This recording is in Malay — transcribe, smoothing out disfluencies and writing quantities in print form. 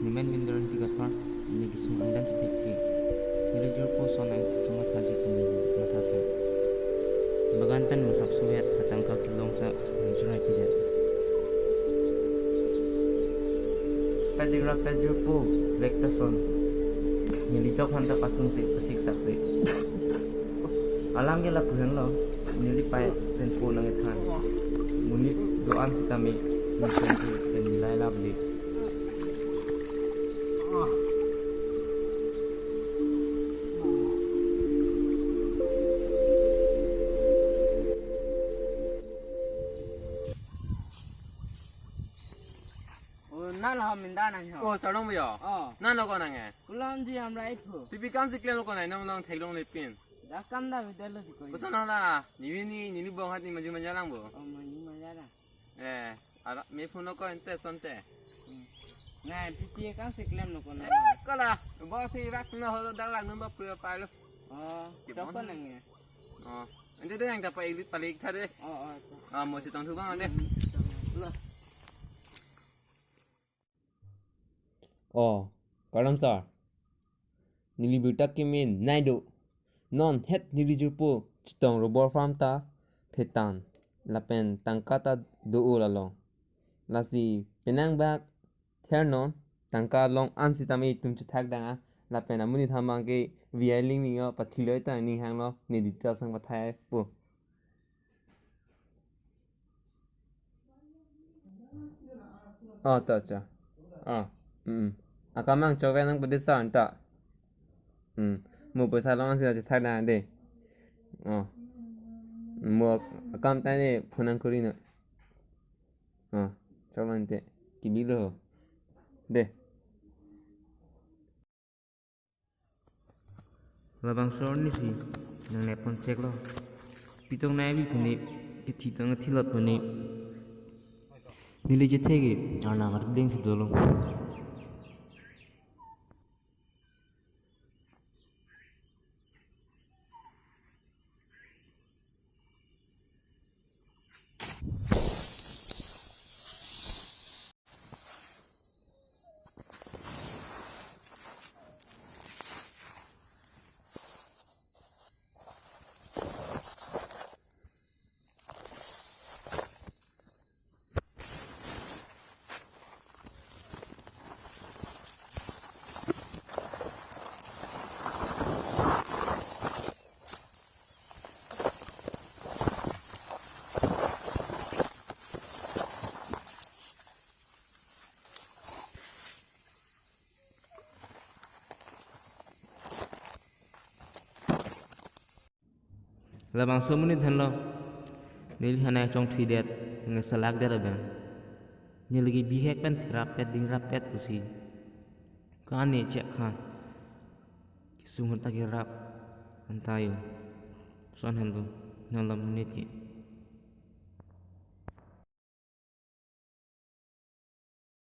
nimen mindaran tiga thar ni gisung andan chethe nili Jirpo sonang tuma thaji kumi matha the bagan pen masak suet hatang ka kilong ta njurai pidet pedigra Jirpo vekta son nili aphanta pasung se pasik sakse alang gela puhen lo nili pai pen po lang ethan munit doan sitami mission pen nilai labli na lo minda nang ho sarong mo yo na lo ko na nge kulam ji amra itho pipi kam siklen lo ko na nong long thailong le pin da kam da videl lo dikoi basa na la ni bong hat ni maju manjalang bo ma ni ma yara ara me phone ko ente sonte ngai pipi kam siklem lo ko na ko la bo si rak na ho da lang number pre pa lo chapa nang nge ente de yang dapat ilit palik thade mo si tong thu bang le kardom sir nili butak ke min naido non het nili Jirpo chitong robor farm ta thetan lapen tangkata do lalong lasi penang bak thernon tangka long ansitami tum chithak danga lapen amuni thamang ke vialing ni yo pathiloi ta ni hang lo ni ditya sang pathai po ta cha akamang chokve nang pedesa anta mo pesa long sila chithak danga de mo akam ta ne phonang kori no cholante kibilo de labang sor ni si nang ne pon check lo pitong nai bi phuni ke thi tang thilot phuni nili chethe ge ana ngar ding si dolo labang so muni than lo nil hana chong thui det nge salak der ben nil gi bi hek pen thira pet ding rap pet pusi ka ne che khan ki sung ta ki rap antayo son hando nalam ni ti